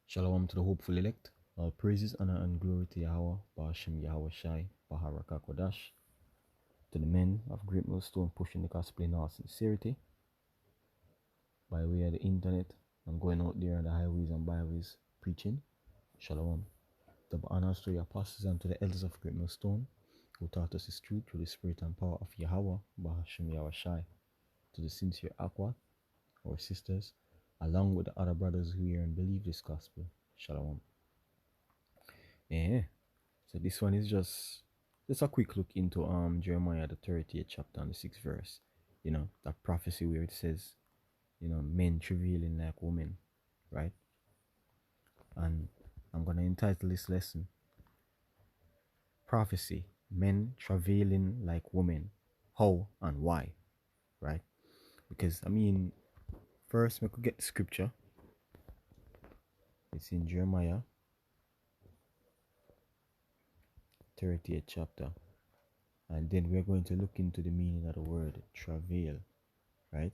Shalom to the hopeful elect. All praises, honor, and glory to Yahweh, Ba'ashem Yahweh Shai, Baharaka Kodash. To the men of Great Millstone pushing the gospel in all sincerity by way of the internet and going out there on the highways and byways preaching. Shalom. Double honors to the apostles and to the elders of Great Millstone who taught us his truth through the spirit and power of Yahweh, Ba'ashem Yahweh Shai. To the sincere Aqua, our sisters, along with the other brothers who hear and believe this gospel. Shalom. Yeah. So this one is just a quick look into Jeremiah the 30th chapter and the 6th verse. You know, that prophecy where it says, men travailing like women, right? And I'm gonna entitle this lesson Prophecy, Men Travailing Like Women, How and Why, right? Because first we could get the scripture. It's in Jeremiah 30th chapter. And then we're going to look into the meaning of the word travail, right?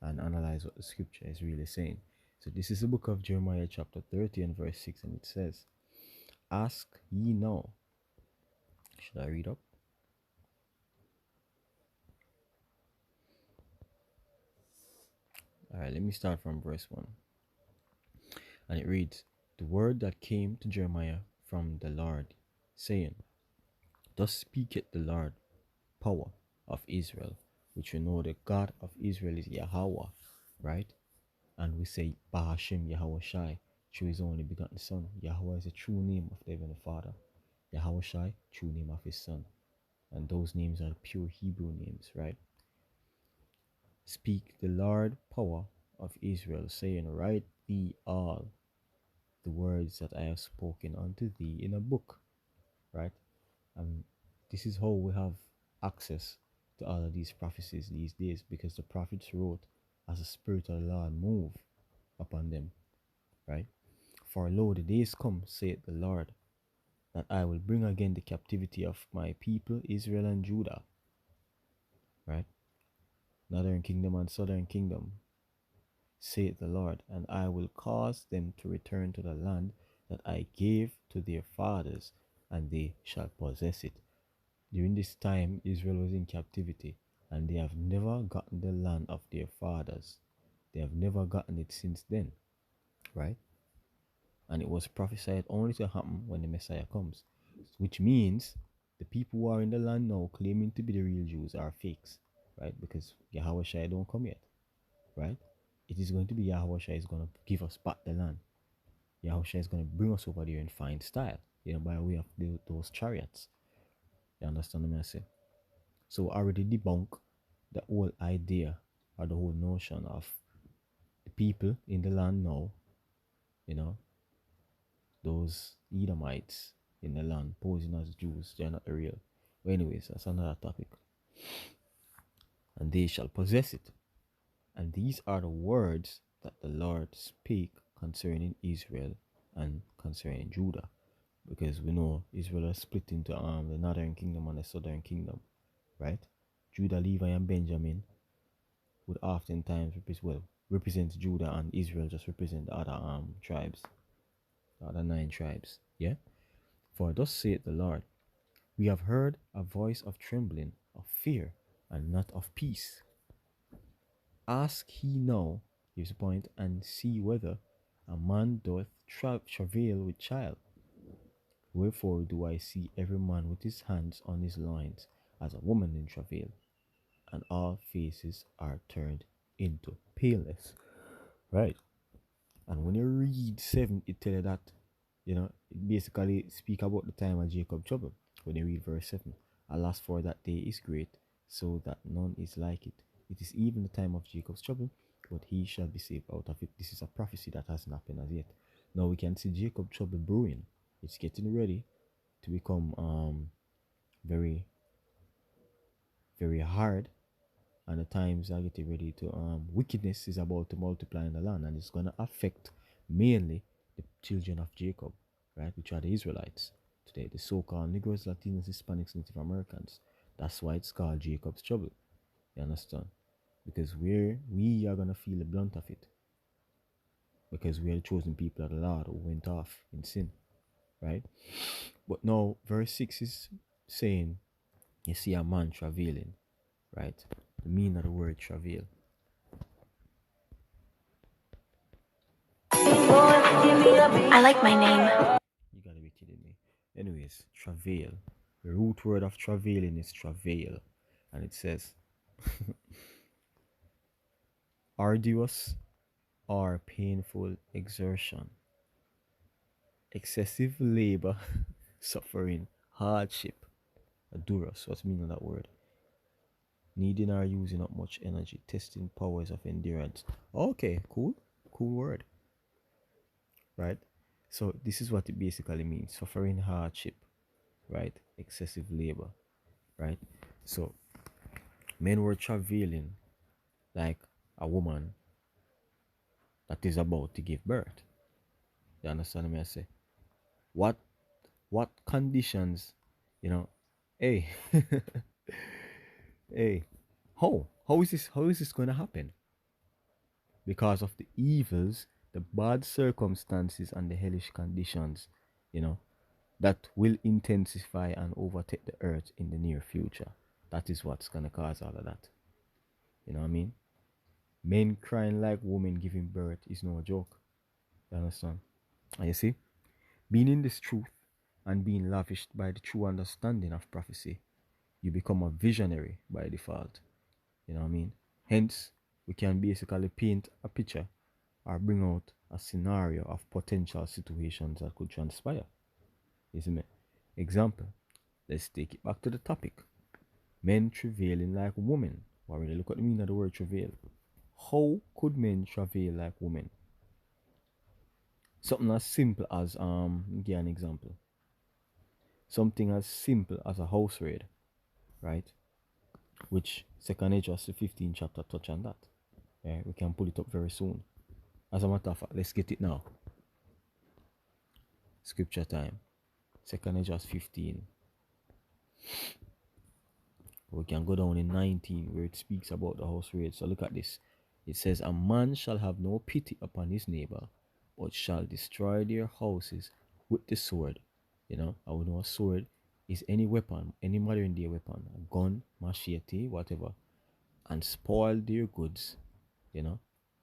And analyze what the scripture is really saying. So this is the book of Jeremiah chapter 30 and verse 6, and it says, Ask ye now. Should I read up? Alright, let me start from verse 1. And it reads, The word that came to Jeremiah from the Lord, saying, Thus speaketh the Lord, power of Israel, which we know the God of Israel is Yahweh, right? And we say Bahashem Yahweh Shai, through his only begotten Son. Yahweh is the true name of the Heavenly Father. Yahweh Shai, true name of his Son. And those names are pure Hebrew names, right? Speak the Lord power of Israel, saying, Write thee all the words that I have spoken unto thee in a book, right? And this is how we have access to all of these prophecies these days, because the prophets wrote as the Spirit of the Lord moved upon them, right? For lo, the days come, saith the Lord, that I will bring again the captivity of my people Israel and Judah, right? Northern kingdom and southern kingdom, saith the Lord, and I will cause them to return to the land that I gave to their fathers, and they shall possess it. During this time, Israel was in captivity, and they have never gotten the land of their fathers. They have never gotten it since then, right? And it was prophesied only to happen when the Messiah comes, which means the people who are in the land now claiming to be the real Jews are fakes, right? Because Yahweh Shai don't come yet, right? It is going to be Yahweh Shai is going to give us back the land. Yahweh Shai is going to bring us over there in fine style, by way of those chariots. You understand what I say? So already debunk the whole idea or the whole notion of the people in the land now, those Edomites in the land posing as Jews, they're not the real. But anyways, that's another topic. And they shall possess it. And these are the words that the Lord spake concerning Israel and concerning Judah. Because we know Israel is split into the northern kingdom and the southern kingdom, right? Judah, Levi, and Benjamin would oftentimes represent Judah, and Israel just represent the other tribes, the other 9 tribes. Yeah? For thus saith the Lord, we have heard a voice of trembling, of fear, and not of peace. Ask ye now, here's the point, and see whether a man doth travail with child. Wherefore do I see every man with his hands on his loins, as a woman in travail, and all faces are turned into paleness. Right? And when you read 7, it tells you that, it basically speak about the time of Jacob's trouble. When you read verse 7, alas, for that day is great, so that none is like it. It is even the time of Jacob's trouble, but he shall be saved out of it. This is a prophecy that hasn't happened as yet. Now we can see Jacob's trouble brewing. It's getting ready to become very, very hard, and the times are getting ready to wickedness is about to multiply in the land, and it's going to affect mainly the children of Jacob, right, which are the Israelites today, the so-called Negroes, Latinos, Hispanics, Native Americans. That's why it's called Jacob's trouble. You understand? Because we are going to feel the blunt of it. because we are the chosen people of the Lord who went off in sin, right? But now, verse 6 is saying, you see a man travailing, right? The meaning of the word travail. I like my name. You gotta be kidding me. Anyways, travail. The root word of travailing is travail. And it says, arduous or painful exertion, excessive labor, suffering, hardship. Durus, what's the meaning of that word? Needing or using up much energy, testing powers of endurance. Okay, cool. Cool word. Right? So this is what it basically means. Suffering hardship, right? Excessive labor, right? So men were travailing like a woman that is about to give birth. You understand me? I say, what what conditions, you know, hey, hey, how is this going to happen? Because of the evils, the bad circumstances, and the hellish conditions, you know, that will intensify and overtake the earth in the near future. That is what's going to cause all of that. You know what I mean? Men crying like women giving birth is no joke. You understand? And you see, being in this truth and being lavished by the true understanding of prophecy, you become a visionary by default. You know what I mean? Hence, we can basically paint a picture or bring out a scenario of potential situations that could transpire. You see me? Example, let's take it back to the topic. Men travailing like women. Well, really look at the meaning of the word travail. How could men travail like women? Something as simple as give an example. Something as simple as a house raid, right? Which second Ezra 15 chapter touch on that. Yeah, we can pull it up very soon. As a matter of fact, let's get it now. Scripture time. Second Ezra 15. We can go down in 19 where it speaks about the house raid. So look at this. It says, a man shall have no pity upon his neighbor, but shall destroy their houses with the sword. You know, I would know a sword is any weapon, any modern day weapon, a gun, machete, whatever, and spoil their goods, you know,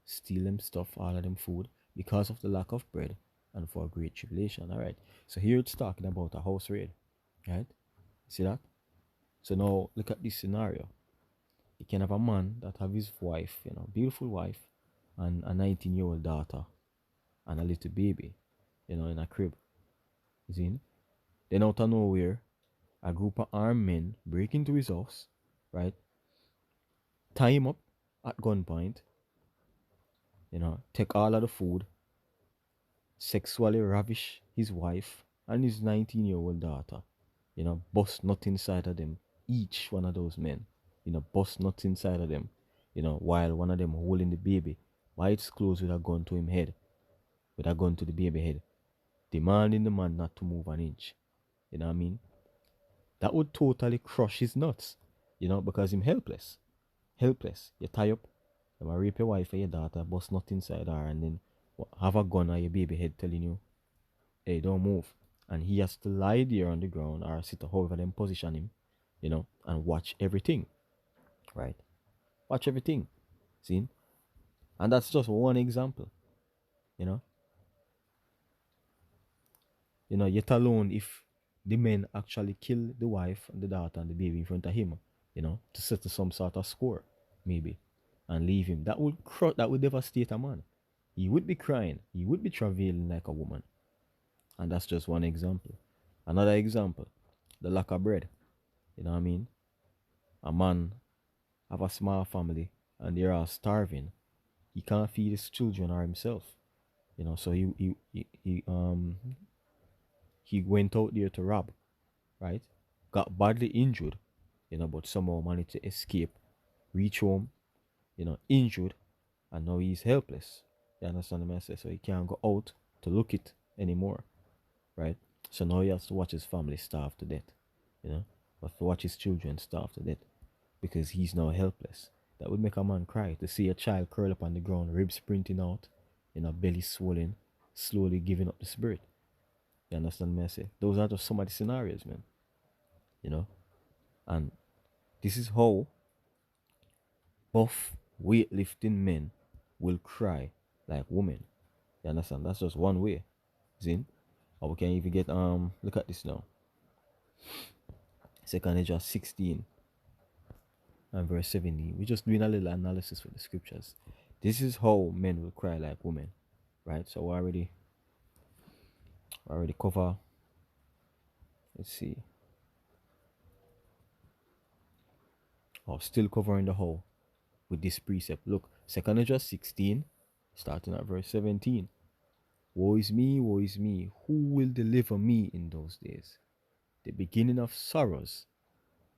steal them stuff, all of them food, because of the lack of bread and for great tribulation. All right. So here it's talking about a house raid, right? See that? So now look at this scenario. You can have a man that have his wife, you know, beautiful wife, and a 19-year-old daughter, and a little baby, you know, in a crib. You see? Then out of nowhere, a group of armed men break into his house, right? Tie him up at gunpoint, you know, take all of the food, sexually ravish his wife and his 19-year-old daughter, you know, bust nuts inside of them, each one of those men, you know, bust nuts inside of them, you know, while one of them holding the baby by its clothes with a gun to him head, with a gun to the baby head, demanding the man not to move an inch. You know what I mean? That would totally crush his nuts, you know, because him helpless. Helpless. You tie up, you rape your wife or your daughter, bust nuts inside her, and then have a gun on your baby head telling you, hey, don't move. And he has to lie there on the ground or sit however them position him, you know, and watch everything. Right? Watch everything. See? And that's just one example. You know? You know, yet alone if the men actually kill the wife and the daughter and the baby in front of him, you know, to settle some sort of score, maybe, and leave him. That would devastate a man. He would be crying. He would be travailing like a woman. And that's just one example. Another example, the lack of bread. You know what I mean? A man have a small family and they're all starving. He can't feed his children or himself. You know, so he went out there to rob, right? Got badly injured, you know, but somehow managed to escape, reach home, you know, injured, and now he's helpless. You understand the message? So he can't go out to look it anymore, right? So now he has to watch his family starve to death, you know, but to watch his children starve to death because he's now helpless. That would make a man cry to see a child curl up on the ground, ribs sprinting out, belly swollen, slowly giving up the spirit. You understand me? I say those are just some of the scenarios, man. You know, and this is how buff weightlifting men will cry like women. You understand? That's just one way. Zin. Or we can even get look at this now. Second Ezra 16 and verse 17. We're just doing a little analysis for the scriptures. This is how men will cry like women. Right? So we already cover. Let's see. Oh, still covering the whole with this precept. Look, Second Ezra 16, starting at verse 17. Woe is me, who will deliver me in those days? The beginning of sorrows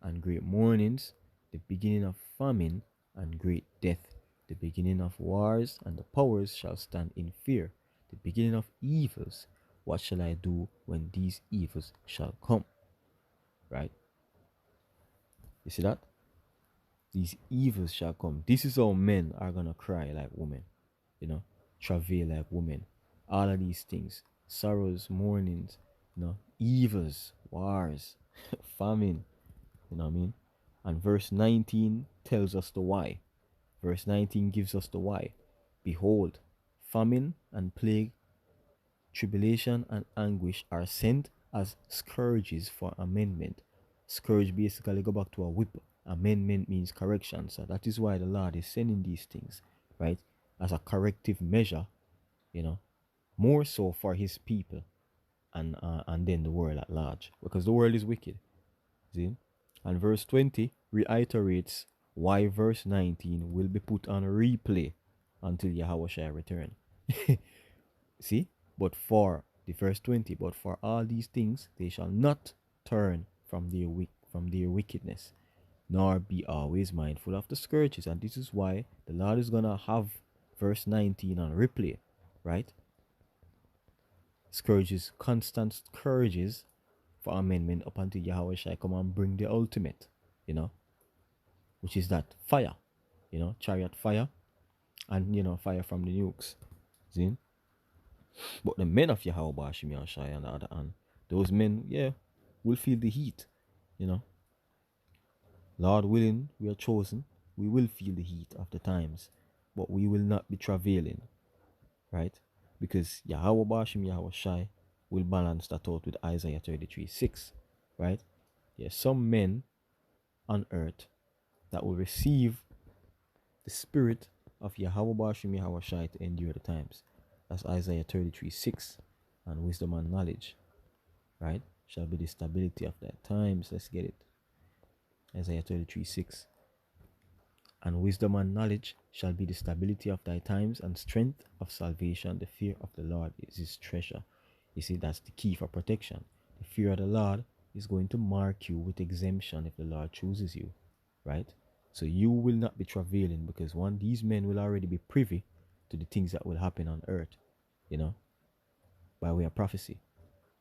and great mournings, the beginning of famine and great death, the beginning of wars, and the powers shall stand in fear, the beginning of evils. What shall I do when these evils shall come? Right? You see that? These evils shall come. This is how men are gonna cry like women, travail like women. All of these things, sorrows, mournings, evils, wars, famine, you know what I mean? And verse 19 tells us the why. Verse 19 gives us the why. Behold, famine and plague, tribulation and anguish are sent as scourges for amendment. Scourge basically go back to a whip. Amendment means correction. So that is why the Lord is sending these things, right? As a corrective measure, more so for his people and then the world at large. Because the world is wicked. See? And verse 20 reiterates why verse 19 will be put on replay until Yahweh shall return. See? But for the verse 20, but for all these things they shall not turn from their wickedness, nor be always mindful of the scourges. And this is why the Lord is gonna have verse 19 on replay, right? Scourges, constant scourges for amendment up until Yahweh shall come and bring the ultimate, which is that fire, chariot fire and fire from the nukes. See? But the men of Yahweh Bashim Yahshai on the other hand, those men, will feel the heat, you know. Lord willing, we are chosen. We will feel the heat of the times, but we will not be travailing, right? Because Yahweh Bashim Yahweh Shai will balance that out with Isaiah 33:6, right? There are some men on earth that will receive the spirit of Yahweh Bashim Yahweh Shai to endure the times. That's Isaiah 33:6. And wisdom and knowledge, right, shall be the stability of thy times. Let's get it. Isaiah 33:6. And wisdom and knowledge shall be the stability of thy times, and strength of salvation. The fear of the Lord is his treasure. You see, that's the key for protection. The fear of the Lord is going to mark you with exemption if the Lord chooses you, right? So you will not be travailing, because these men will already be privy to the things that will happen on earth, by way of prophecy,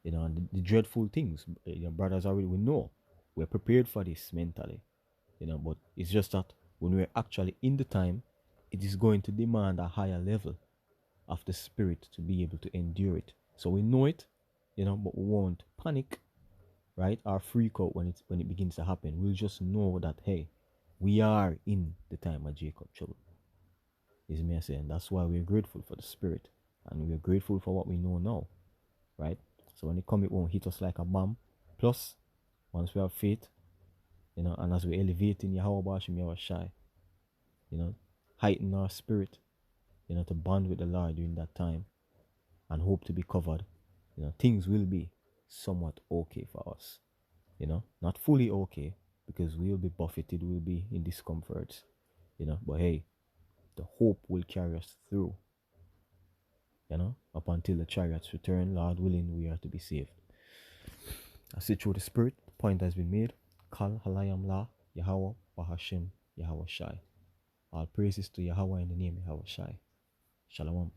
and the dreadful things. Your brothers already will know. We're prepared for this mentally, but it's just that when we're actually in the time, it is going to demand a higher level of the spirit to be able to endure it. So we know it, but we won't panic, right, or freak out when it begins to happen. We'll just know that, hey, we are in the time of Jacob trouble. Is me saying that's why we're grateful for the spirit, and we're grateful for what we know now, right? So when it comes, it won't hit us like a bomb. Plus, once we have faith, and as we elevate in Yahweh Bashim Yahweh Shai, heighten our spirit, to bond with the Lord during that time and hope to be covered, things will be somewhat okay for us, not fully okay, because we'll be buffeted, we'll be in discomforts, but hey, the hope will carry us through, up until the chariots return. Lord willing, we are to be saved. I see through the spirit, the point has been made. Kal Halayam La, Yahweh Bahashim Yahweh Shai. All praises to Yahweh in the name of Yahweh Shai. Shalom.